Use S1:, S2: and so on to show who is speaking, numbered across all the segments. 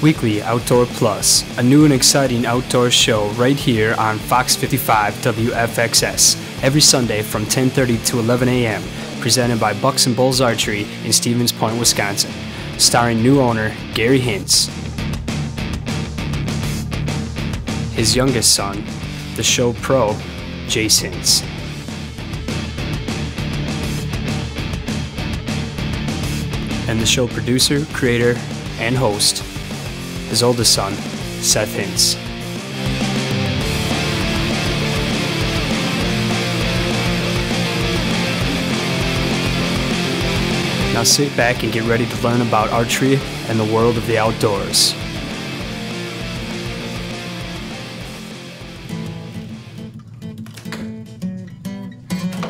S1: Weekly Outdoor Plus, a new and exciting outdoor show right here on Fox 55 WFXS, every Sunday from 10:30 to 11 a.m., presented by Bucks and Bulls Archery in Stevens Point, Wisconsin, starring new owner Gary Hintz. His youngest son, the show pro, Jace Hintz. And the show producer, creator, and host, his oldest son, Seth Hintz. Now sit back and get ready to learn about archery and the world of the outdoors.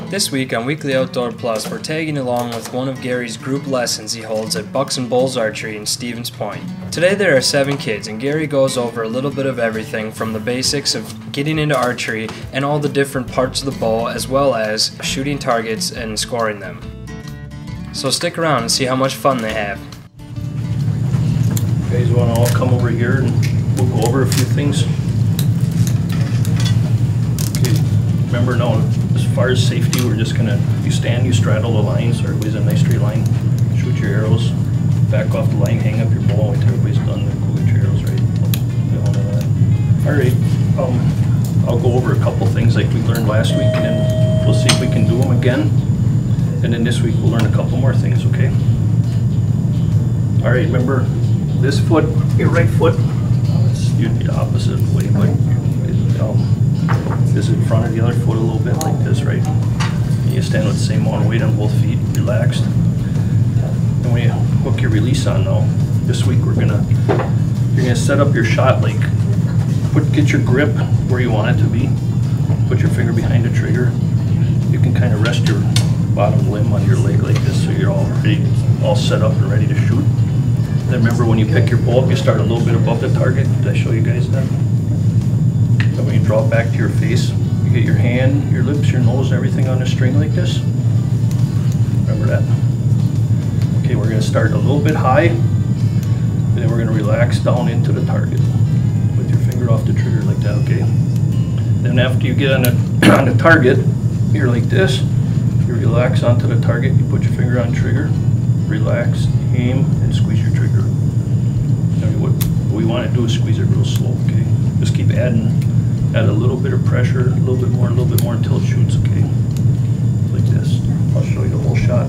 S1: This week on Weekly Outdoor Plus, we're tagging along with one of Gary's group lessons he holds at Bucks and Bulls Archery in Stevens Point. Today there are 7 kids, and Gary goes over a little bit of everything from the basics of getting into archery and all the different parts of the bow, as well as shooting targets and scoring them. So stick around and see how much fun they have.
S2: You guys want to all come over here and we'll go over a few things. Okay, remember now, as far as safety, we're just gonna, you stand, you straddle the line so everybody's in a nice straight line. Shoot your arrows, back off the line, hang up your bow, wait till everybody's done, then go get your arrows right. Alright, I'll go over a couple things like we learned last week, and then we'll see if we can do them again. And then this week we'll learn a couple more things, okay? Alright, remember this foot, your right foot, you'd be the opposite way, but this is in front of the other foot a little bit like this, right? And you stand with the same amount of weight on both feet, relaxed. And when you hook your release on now, this week you're gonna set up your shot like, get your grip where you want it to be. Put your finger behind the trigger. You can kind of rest your bottom limb on your leg like this, so you're all ready, all set up and ready to shoot. Then remember, when you pick your bow up, you start a little bit above the target. Did I show you guys that? Then when you draw it back to your face, you get your hand, your lips, your nose, and everything on the string like this. Remember that? Okay, we're going to start a little bit high, and then we're going to relax down into the target with your finger off the trigger like that, okay? Then after you get on the target, you're like this. You relax onto the target, you put your finger on trigger, relax, aim, and squeeze your trigger. Now what we want to do is squeeze it real slow, okay? Just keep add a little bit of pressure, a little bit more until it shoots, okay? Like this. I'll show you the whole shot.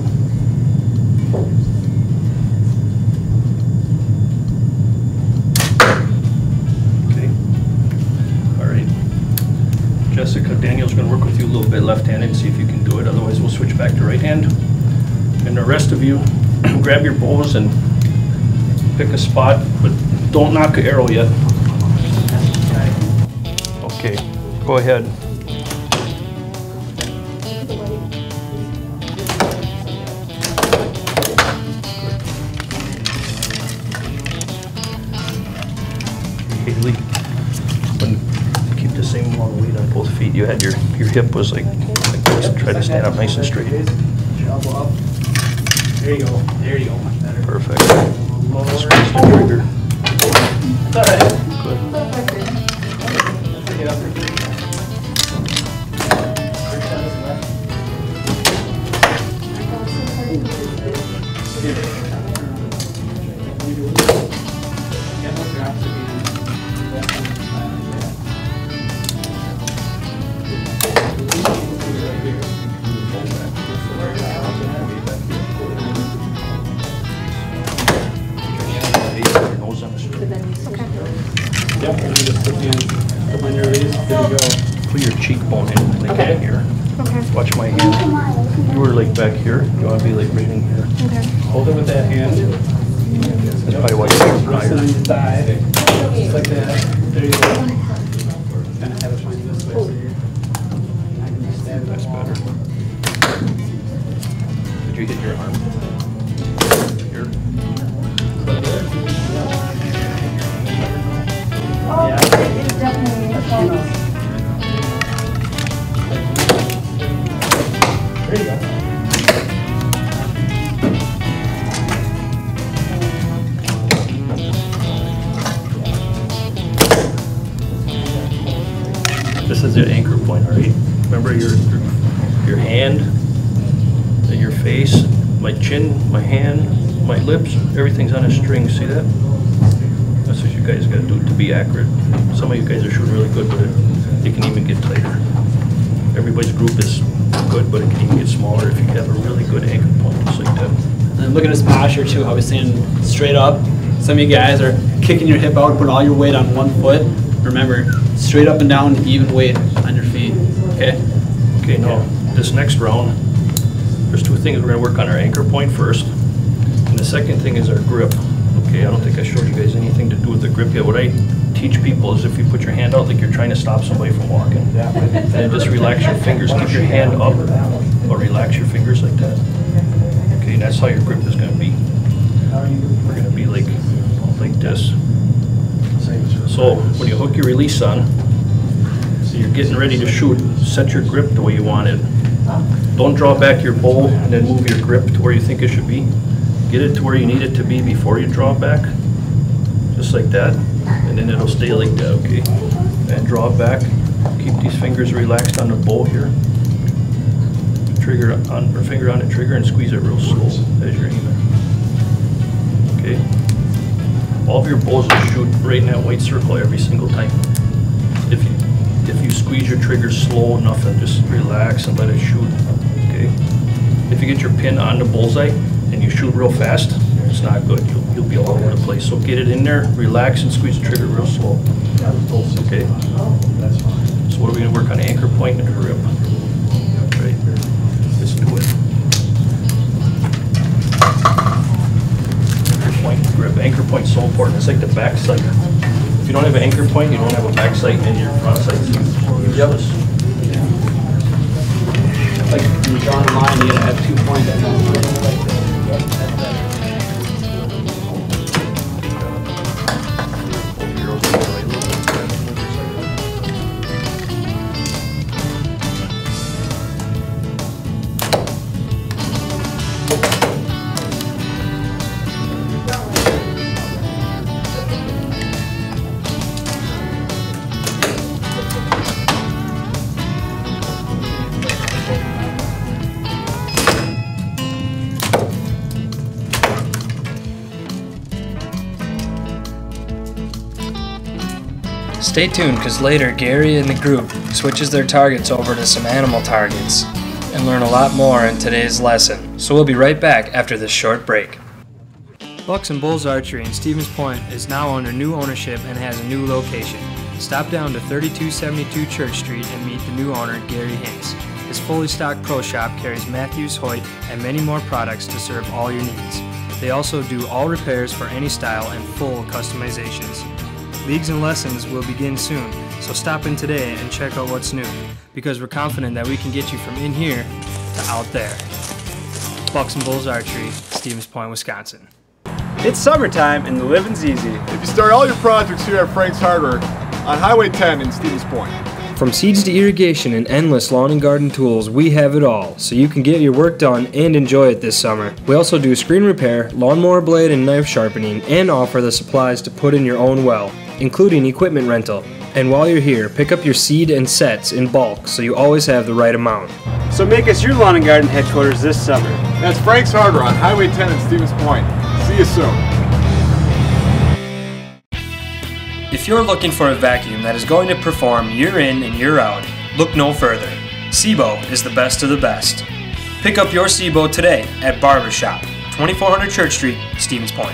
S2: Okay. Alright. Jessica, Daniel's going to work with you a little bit left-handed and see if you can do it. Otherwise, we'll switch back to right hand. And the rest of you, grab your bows and pick a spot, but don't knock an arrow yet. Okay, go ahead. Haley, keep the same amount of weight on both feet. You had your hip was like this. Try to stand up nice and straight.
S3: Elbow up. There you go. There you go. Better.
S2: Perfect. Squeeze the trigger.
S3: It's all right.
S2: Good.
S3: Get up there. Yep, and just put your release. There you go.
S2: Put your cheekbone in, like
S3: Okay.
S2: in here.
S4: Okay.
S2: Watch my hand. You were like back here. You want to be like right in here.
S4: Okay.
S3: Hold it with that hand.
S2: That's probably why you're
S3: Rest it on
S2: higher.
S3: your thigh. Just like that. There you go. Kind of have it point this way. So you're not going to be standing.
S2: That's better. Did you hit your arm? Here.
S4: Oh, it's definitely a photo.
S3: There you go.
S2: this is the anchor point, all right? Remember your hand, then your face, my chin, my hand, my lips, everything's on a string, see that? That's what you guys gotta do to be accurate. Some of you guys are shooting really good, but it can even get tighter. Everybody's group is good, but it can even get smaller if you have a really good anchor point, just like that.
S3: And look at his posture too, how he's standing straight up. Some of you guys are kicking your hip out, put all your weight on one foot. Remember, straight up and down, even weight on your feet, okay?
S2: Okay, now, this next round, there's two things. We're gonna work on our anchor point first, and the second thing is our grip. Okay, I don't think I showed you guys anything to do with the grip yet. What I teach people is if you put your hand out like you're trying to stop somebody from walking, and then just relax your fingers, keep your hand up, or relax your fingers like that. Okay, that's how your grip is gonna be. We're gonna be like this. So when you hook your release on, so you're getting ready to shoot, set your grip the way you want it. Don't draw back your bow and then move your grip to where you think it should be. Get it to where you need it to be before you draw back, just like that, and then it'll stay like that, okay? And draw back, keep these fingers relaxed on the bow here. Trigger on, or finger on the trigger and squeeze it real slow as you're aiming. Okay? All of your bows will shoot right in that white circle every single time. If you squeeze your trigger slow enough and just relax and let it shoot, okay? If you get your pin on the bullseye and you shoot real fast, it's not good. You'll be all over the place. So get it in there, relax, and squeeze the trigger real slow. Okay? So what are we going to work on? Anchor point and grip. Right. Let's do it. Anchor point and grip. Anchor point is so important. It's like the back sight. If you don't have an anchor point, you don't have a back sight, and your front sight's useless.
S3: Like when you're drawing a line, you gotta have 2 points.
S1: Stay tuned, because later Gary and the group switches their targets over to some animal targets and learn a lot more in today's lesson. So we'll be right back after this short break. Bucks and Bulls Archery in Stevens Point is now under new ownership and has a new location. Stop down to 3272 Church Street and meet the new owner, Gary Hintz. His fully stocked pro shop carries Matthews, Hoyt, and many more products to serve all your needs. They also do all repairs for any style and full customizations. Leagues and lessons will begin soon, so stop in today and check out what's new, because we're confident that we can get you from in here to out there. Bucks and Bulls Archery, Stevens Point, Wisconsin.
S5: It's summertime and the living's easy.
S6: If you start all your projects here at Frank's Hardware on Highway 10 in Stevens Point.
S1: From seeds to irrigation and endless lawn and garden tools, we have it all, so you can get your work done and enjoy it this summer. We also do screen repair, lawnmower blade and knife sharpening, and offer the supplies to put in your own well, including equipment rental. And while you're here, pick up your seed and sets in bulk so you always have the right amount.
S5: So make us your lawn and garden headquarters this summer.
S6: That's Frank's Hardware on Highway 10 in Stevens Point. See you soon.
S1: If you're looking for a vacuum that is going to perform year in and year out, look no further. SIBO is the best of the best. Pick up your SIBO today at Barbershop, 2400 Church Street, Stevens Point.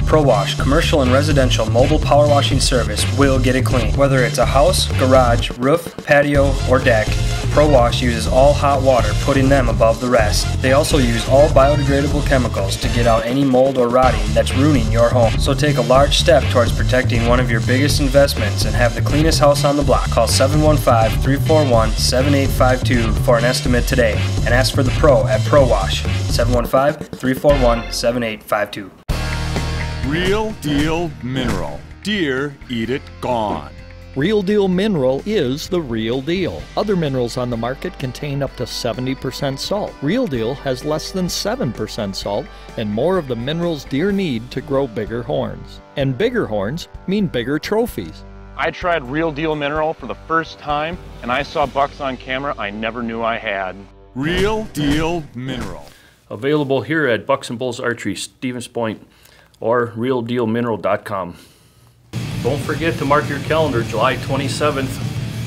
S1: Pro Wash, commercial and residential mobile power washing service will get it clean. Whether it's a house, garage, roof, patio, or deck, Pro Wash uses all hot water, putting them above the rest. They also use all biodegradable chemicals to get out any mold or rotting that's ruining your home. So take a large step towards protecting one of your biggest investments and have the cleanest house on the block. Call 715-341-7852 for an estimate today and ask for the Pro at Pro Wash. 715-341-7852.
S7: Real deal mineral. Deer eat it gone. Real Deal Mineral is the real deal. Other minerals on the market contain up to 70% salt. Real Deal has less than 7% salt and more of the minerals deer need to grow bigger horns. And bigger horns mean bigger trophies.
S8: I tried Real Deal Mineral for the first time, and I saw bucks on camera I never knew I had.
S9: Real Deal Mineral.
S2: Available here at Bucks and Bulls Archery, Stevens Point, or realdealmineral.com. Don't forget to mark your calendar, July 27th,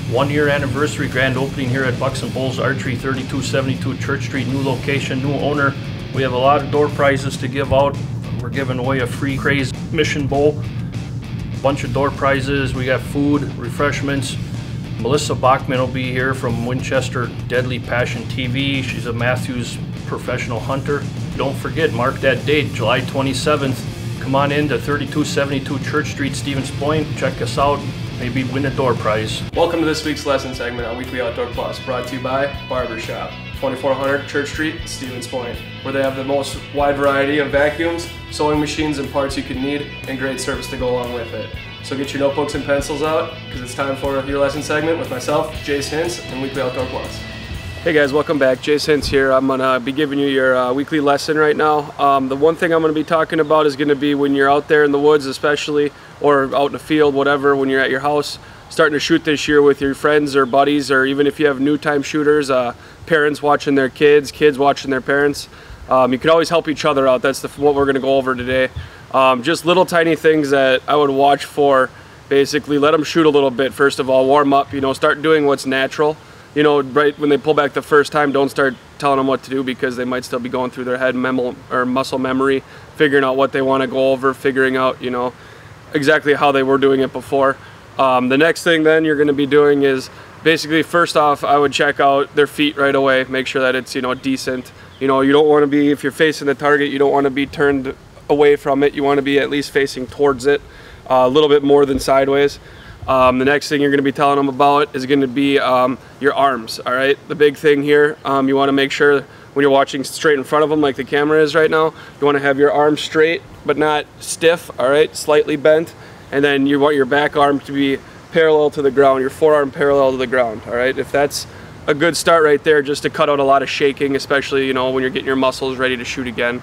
S2: 1-year anniversary grand opening here at Bucks and Bulls Archery, 3272 Church Street, new location, new owner. We have a lot of door prizes to give out. We're giving away a free Craze Mission Bowl, a bunch of door prizes. We got food, refreshments. Melissa Bachman will be here from Winchester Deadly Passion TV. She's a Matthews professional hunter. Don't forget, mark that date, July 27th. Come on in to 3272 Church Street, Stevens Point. Check us out. Maybe win a door prize.
S1: Welcome to this week's lesson segment on Weekly Outdoor Plus, brought to you by Barbershop, 2400 Church Street, Stevens Point, where they have the most wide variety of vacuums, sewing machines, and parts you can need, and great service to go along with it. So get your notebooks and pencils out, because it's time for your lesson segment with myself, Jace Hintz, and Weekly Outdoor Plus. Hey guys, welcome back. Jace Hintz here. I'm going to be giving you your weekly lesson right now. The one thing I'm going to be talking about is going to be when you're out there in the woods especially, or out in the field, whatever, when you're at your house, starting to shoot this year with your friends or buddies, or even if you have new time shooters, parents watching their kids, kids watching their parents. You can always help each other out. That's what we're going to go over today. Just little tiny things that I would watch for. Basically, let them shoot a little bit. First of all, warm up, start doing what's natural. Right when they pull back the first time, don't start telling them what to do, because they might still be going through their head muscle memory, figuring out what they want to go over, figuring out, exactly how they were doing it before. The next thing then you're going to be doing is basically, first off, I would check out their feet right away, make sure that it's, decent. You don't want to be, if you're facing the target, you don't want to be turned away from it. You want to be at least facing towards it, a little bit more than sideways. The next thing you're going to be telling them about is going to be your arms, all right? The big thing here, you want to make sure when you're watching straight in front of them like the camera is right now, you want to have your arms straight but not stiff, all right? Slightly bent. And then you want your back arm to be parallel to the ground, your forearm parallel to the ground, all right? If that's a good start right there, just to cut out a lot of shaking, especially, when you're getting your muscles ready to shoot again.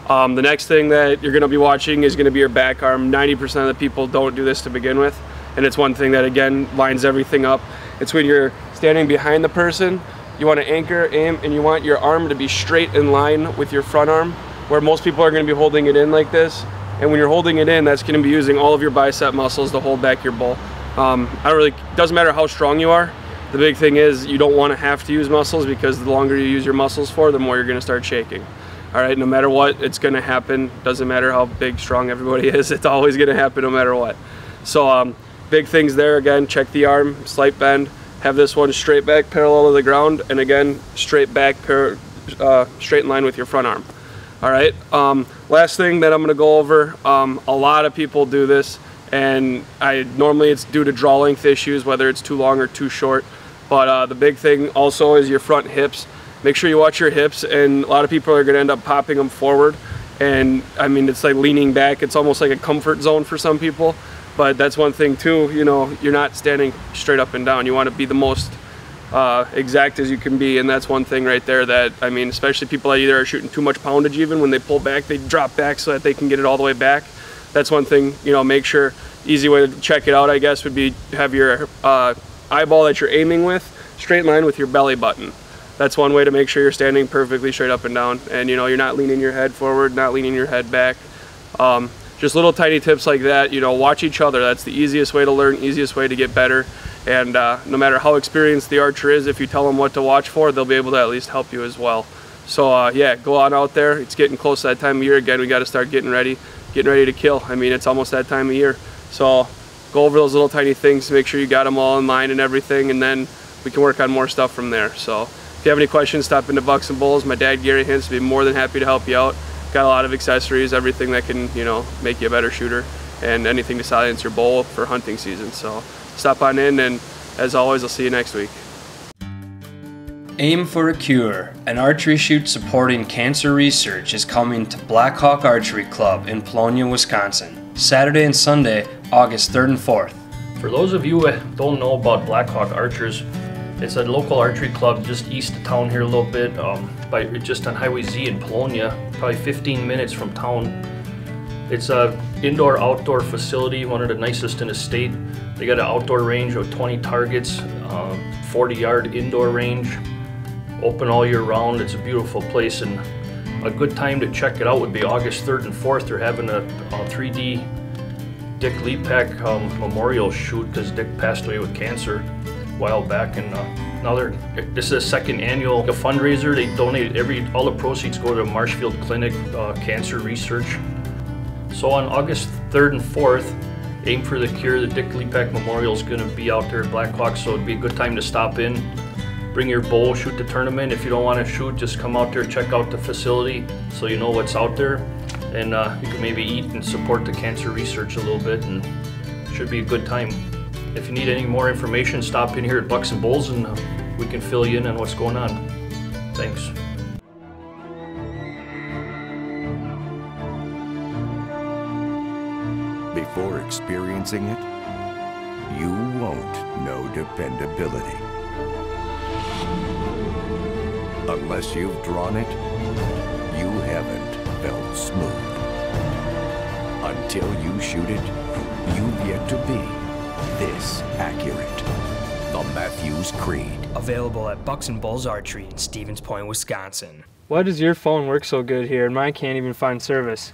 S1: The next thing that you're going to be watching is going to be your back arm. 90% of the people don't do this to begin with. And it's one thing that, again, lines everything up. It's when you're standing behind the person, you want to anchor, aim, and you want your arm to be straight in line with your front arm, where most people are going to be holding it in like this. And when you're holding it in, that's going to be using all of your bicep muscles to hold back your bow. Doesn't matter how strong you are. The big thing is you don't want to have to use muscles, because the longer you use your muscles for, the more you're going to start shaking. All right, no matter what, it's going to happen. Doesn't matter how big, strong everybody is. It's always going to happen no matter what. So, big things there. Again, check the arm, slight bend. Have this one straight back, parallel to the ground, and again, straight back, straight in line with your front arm. All right. Last thing that I'm going to go over. A lot of people do this, and normally it's due to draw length issues, whether it's too long or too short. But the big thing also is your front hips. Make sure you watch your hips, and a lot of people are going to end up popping them forward. And it's like leaning back. It's almost like a comfort zone for some people. But that's one thing too, you're not standing straight up and down. You want to be the most exact as you can be, and that's one thing right there that, especially people that either are shooting too much poundage, even when they pull back, they drop back so that they can get it all the way back. That's one thing, make sure, easy way to check it out, I guess, would be have your eyeball that you're aiming with straight in line with your belly button. That's one way to make sure you're standing perfectly straight up and down, and you're not leaning your head forward, not leaning your head back. Just little tiny tips like that, watch each other. That's the easiest way to learn, easiest way to get better. And no matter how experienced the archer is, if you tell them what to watch for, they'll be able to at least help you as well. So yeah, go on out there. It's getting close to that time of year again. We got to start getting ready to kill. It's almost that time of year. So go over those little tiny things, make sure you got them all in line and everything, and then we can work on more stuff from there. So if you have any questions, stop into Bucks and Bulls. My dad, Gary Hintz, will be more than happy to help you out. Got a lot of accessories, everything that can, make you a better shooter, and anything to silence your bow for hunting season. So stop on in, and as always, I'll see you next week. Aim for a Cure, an archery shoot supporting cancer research, is coming to Black Hawk Archery Club in Polonia, Wisconsin, Saturday and Sunday, August 3rd and 4th.
S2: For those of you who don't know about Blackhawk Archers, it's a local archery club just east of town here a little bit, just on Highway Z in Polonia, probably 15 minutes from town. It's a indoor-outdoor facility, one of the nicest in the state. They got an outdoor range of 20 targets, 40-yard indoor range, open all year round. It's a beautiful place, and a good time to check it out would be August 3rd and 4th. They're having a 3D Dick Lepak memorial shoot because Dick passed away with cancer a while back, and now this is a second annual fundraiser. They donate all the proceeds go to Marshfield Clinic Cancer Research. So on August 3rd and 4th, Aim for the Cure, the Dick Lepak Memorial is going to be out there at Blackhawk, so it'd be a good time to stop in. Bring your bow, shoot the tournament. If you don't want to shoot, just come out there, check out the facility so you know what's out there. And you can maybe eat and support the cancer research a little bit, and it should be a good time. If you need any more information, stop in here at Bucks and Bulls and we can fill you in on what's going on. Thanks.
S10: Before experiencing it, you won't know dependability. Unless you've drawn it, you haven't felt smooth. Until you shoot it, you've yet to be this accurate. The Matthews Creed.
S1: Available at Bucks and Bulls Archery in Stevens Point, Wisconsin.
S11: Why does your phone work so good here and mine can't even find service?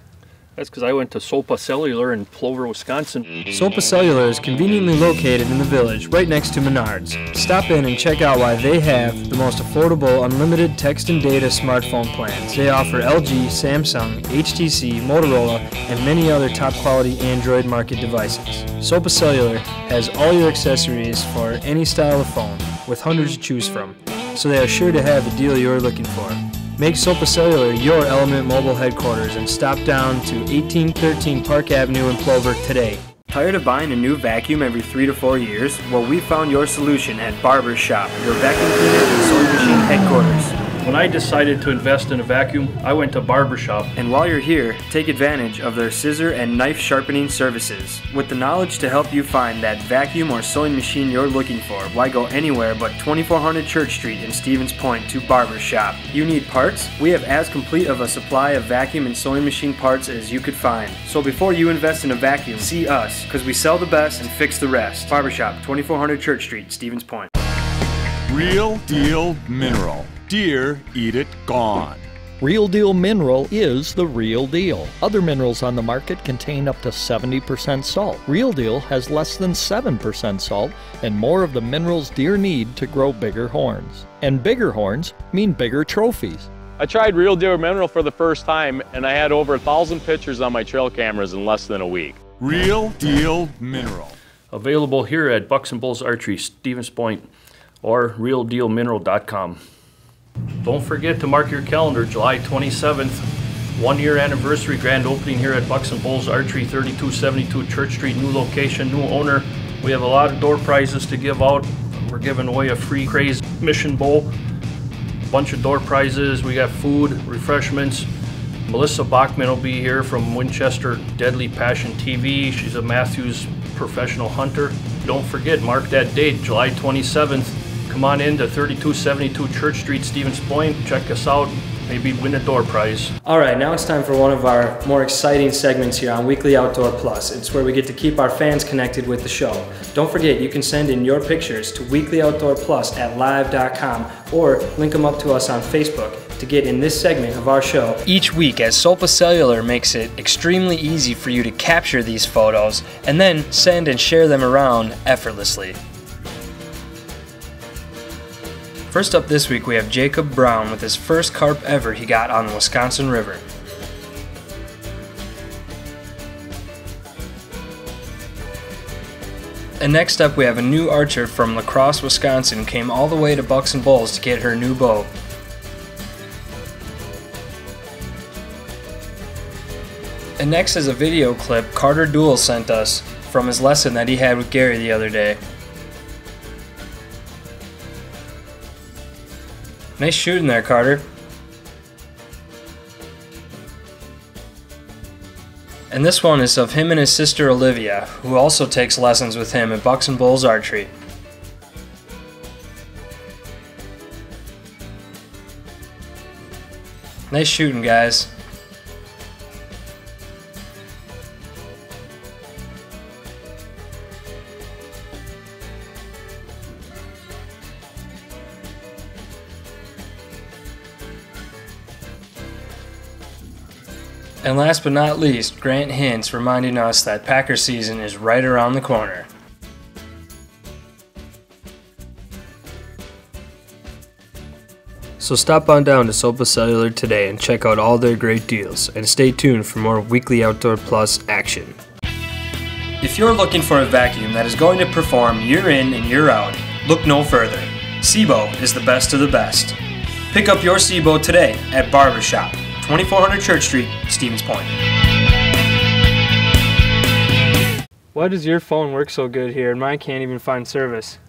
S2: That's because I went to Sopa Cellular in Plover, Wisconsin.
S1: Sopa Cellular is conveniently located in the village, right next to Menards. Stop in and check out why they have the most affordable unlimited text and data smartphone plans. They offer LG, Samsung, HTC, Motorola, and many other top quality Android market devices. Sopa Cellular has all your accessories for any style of phone, with hundreds to choose from, so they are sure to have the deal you're looking for. Make Sopa Cellular your Element Mobile headquarters and stop down to 1813 Park Avenue in Plover today. Tired of buying a new vacuum every 3 to 4 years? Well, we found your solution at Barber's Shop, your vacuum cleaner and sewing machine headquarters.
S2: When I decided to invest in a vacuum, I went to Barber Shop.
S1: And while you're here, take advantage of their scissor and knife sharpening services. With the knowledge to help you find that vacuum or sewing machine you're looking for, why go anywhere but 2400 Church Street in Stevens Point to Barber Shop? You need parts? We have as complete of a supply of vacuum and sewing machine parts as you could find. So before you invest in a vacuum, see us, because we sell the best and fix the rest. Barber Shop, 2400 Church Street, Stevens Point.
S9: Real Deal Mineral. Deer eat it gone.
S7: Real Deal Mineral is the real deal. Other minerals on the market contain up to 70% salt. Real Deal has less than 7% salt and more of the minerals deer need to grow bigger horns. And bigger horns mean bigger trophies.
S8: I tried Real Deal Mineral for the first time and I had over 1,000 pictures on my trail cameras in less than a week.
S9: Real Deal Mineral.
S2: Available here at Bucks and Bulls Archery, Stevens Point, or realdealmineral.com. Don't forget to mark your calendar, July 27th, 1-year anniversary grand opening here at Bucks and Bulls Archery, 3272 Church Street, new location, new owner. We have a lot of door prizes to give out. We're giving away a free Craze mission bowl, a bunch of door prizes. We got food, refreshments. Melissa Bachman will be here from Winchester Deadly Passion TV. She's a Matthews professional hunter. Don't forget, mark that date, July 27th. Come on in to 3272 Church Street, Stevens Point. Check us out. Maybe win a door prize.
S1: All right, now it's time for one of our more exciting segments here on Weekly Outdoor Plus. It's where we get to keep our fans connected with the show. Don't forget, you can send in your pictures to weeklyoutdoorplus@live.com or link them up to us on Facebook to get in this segment of our show each week, as Sopa Cellular makes it extremely easy for you to capture these photos and then send and share them around effortlessly. First up this week, we have Jacob Brown with his first carp ever he got on the Wisconsin River. And next up, we have a new archer from La Crosse, Wisconsin, came all the way to Bucks and Bulls to get her new bow. And next is a video clip Carter Duell sent us from his lesson that he had with Gary the other day. Nice shooting there, Carter. And this one is of him and his sister Olivia, who also takes lessons with him at Bucks and Bulls Archery. Nice shooting, guys. And last but not least, Grant Hintz reminding us that Packer season is right around the corner. So stop on down to Sopa Cellular today and check out all their great deals, and stay tuned for more weekly Outdoor Plus action. If you're looking for a vacuum that is going to perform year in and year out, look no further. Sebo is the best of the best. Pick up your Sebo today at Barbershop, 2400 Church Street, Stevens Point.
S11: Why does your phone work so good here and mine can't even find service?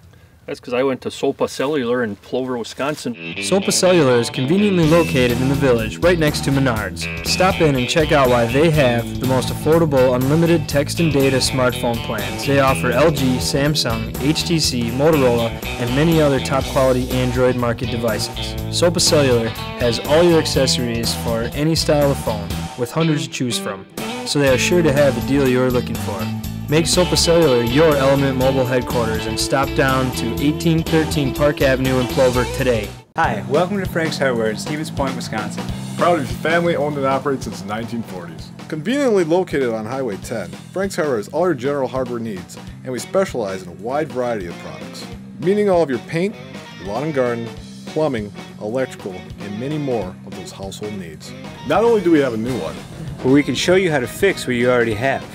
S2: That's because I went to Sopa Cellular in Plover, Wisconsin.
S1: Sopa Cellular is conveniently located in the village right next to Menards. Stop in and check out why they have the most affordable unlimited text and data smartphone plans. They offer LG, Samsung, HTC, Motorola, and many other top quality Android market devices. Sopa Cellular has all your accessories for any style of phone, with hundreds to choose from, so they are sure to have the deal you're looking for. Make Sopa Cellular your Element Mobile headquarters and stop down to 1813 Park Avenue in Plover today.
S5: Hi, welcome to Frank's Hardware in Stevens Point, Wisconsin.
S6: Proud to be family owned and operated since the 1940s. Conveniently located on Highway 10, Frank's Hardware has all your general hardware needs, and we specialize in a wide variety of products, meaning all of your paint, lawn and garden, plumbing, electrical, and many more of those household needs. Not only do we have a new one,
S5: But we can show you how to fix what you already have.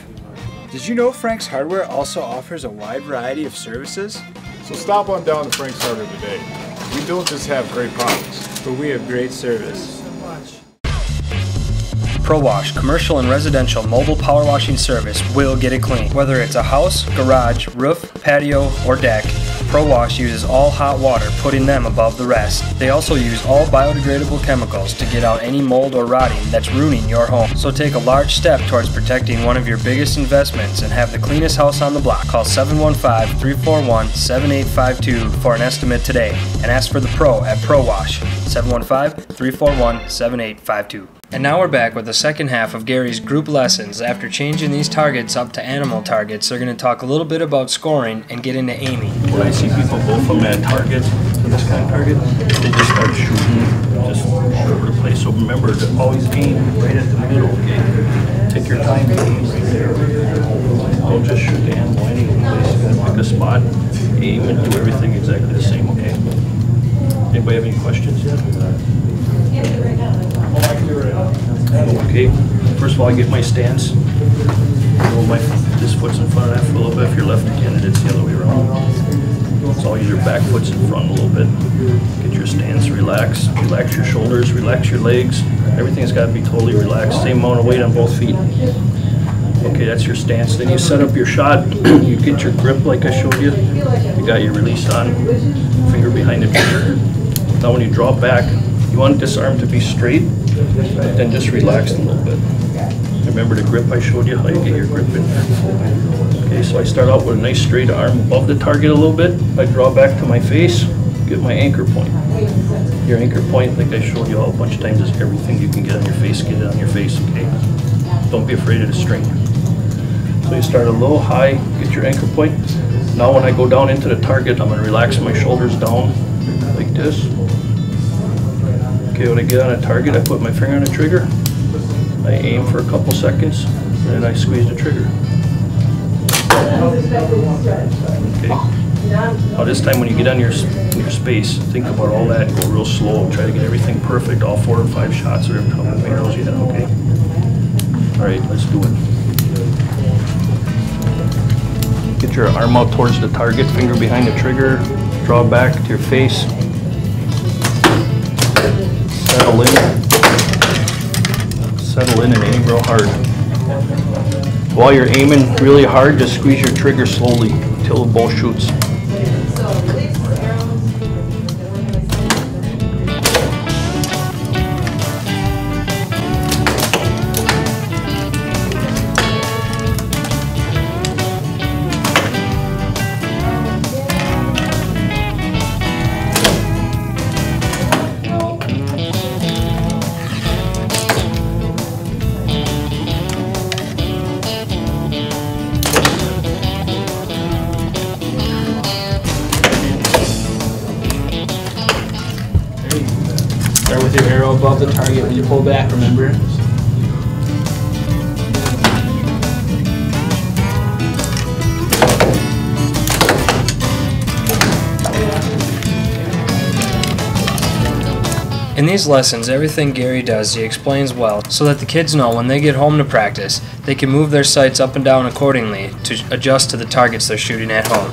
S5: Did you know Frank's Hardware also offers a wide variety of services?
S6: so stop on down to Frank's Hardware today. We don't just have great products,
S5: But we have great service.
S1: Pro Wash, commercial and residential mobile power washing service will get it clean. Whether it's a house, garage, roof, patio, or deck, Pro Wash uses all hot water, putting them above the rest. They also use all biodegradable chemicals to get out any mold or rotting that's ruining your home. So take a large step towards protecting one of your biggest investments and have the cleanest house on the block. Call 715-341-7852 for an estimate today and ask for the Pro at Pro Wash. 715-341-7852. And now we're back with the second half of Gary's group lessons. After changing these targets up to animal targets, they're going to talk a little bit about scoring and get into aiming.
S2: When I see people go from that target to this kind of target, they just start shooting just all over the place. So remember to always aim right at the middle, okay? Take your time and aim right there. Don't just shoot the animal any place. You gotta pick a spot, aim, and do everything exactly the same, okay? Anybody have any questions yet? Okay, first of all, I get my stance. This foot's in front of that for a little bit. If you're left-handed, it's the other way around. So I'll use your back foot's in front a little bit. Get your stance, relax. Relax your shoulders, relax your legs. Everything's got to be totally relaxed. Same amount of weight on both feet. Okay, that's your stance. Then you set up your shot. You get your grip like I showed you. You got your release on. Finger behind the trigger. Now when you draw back, you want this arm to be straight, but then just relax a little bit. Remember the grip I showed you, how you get your grip in there. Okay, so I start out with a nice straight arm above the target a little bit. I draw back to my face, get my anchor point. Your anchor point, like I showed you all a bunch of times, is everything you can get on your face, get it on your face, okay? Don't be afraid of the string. So you start a little high, get your anchor point. Now when I go down into the target, I'm gonna relax my shoulders down like this. Okay, when I get on a target, I put my finger on the trigger, I aim for a couple seconds, and then I squeeze the trigger. Okay. Now this time when you get on your space, think about all that and go real slow. Try to get everything perfect, all 4 or 5 shots or how many arrows you have, okay? All right, let's do it. Get your arm out towards the target, finger behind the trigger, draw back to your face. Settle in and aim real hard. While you're aiming really hard, just squeeze your trigger slowly until the bow shoots.
S3: go above the target when you pull back, remember?
S1: In these lessons, everything Gary does he explains well so that the kids know when they get home to practice, they can move their sights up and down accordingly to adjust to the targets they're shooting at home.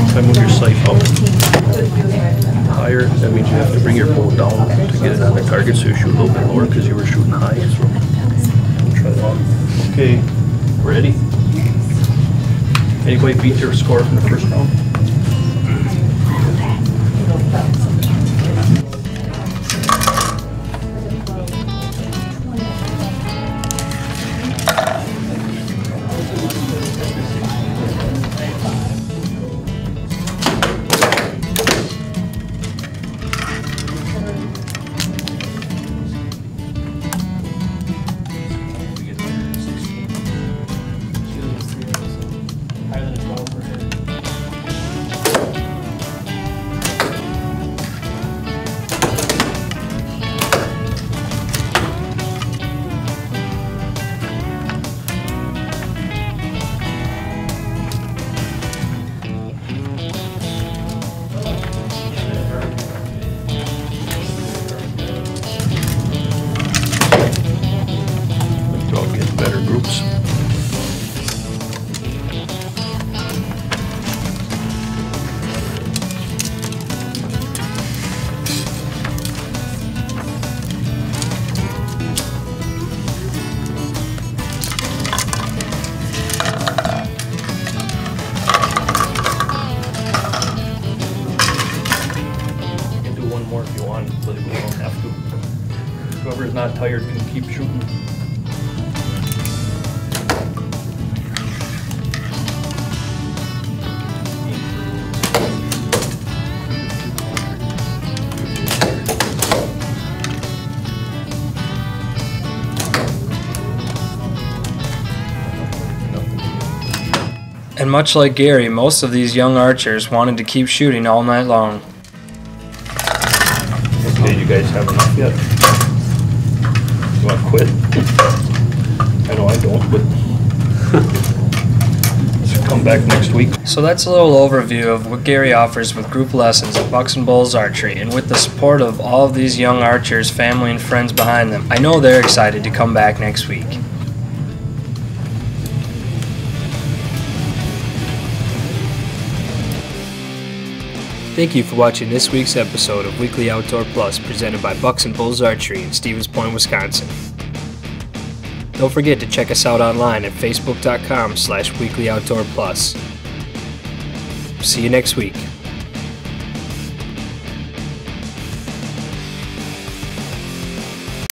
S2: If I move your sight up higher, that means you have to bring your bow down to get it on the target, so you shoot a little bit lower because you were shooting high. So try that. Okay, ready? Anybody beat their score from the first round? Better groups. You can do one more if you want, but we don't have to. Whoever's not tired can keep shooting.
S1: And much like Gary, most of these young archers wanted to keep shooting all night long.
S2: Okay, you guys have enough yet? You want to quit? I know I don't, but so come back next week.
S1: So that's a little overview of what Gary offers with group lessons at Bucks and Bulls Archery, and with the support of all of these young archers, family and friends behind them, I know they're excited to come back next week. Thank you for watching this week's episode of Weekly Outdoor Plus presented by Bucks and Bulls Archery in Stevens Point, Wisconsin. Don't forget to check us out online at facebook.com/weeklyoutdoorplus. See you next week.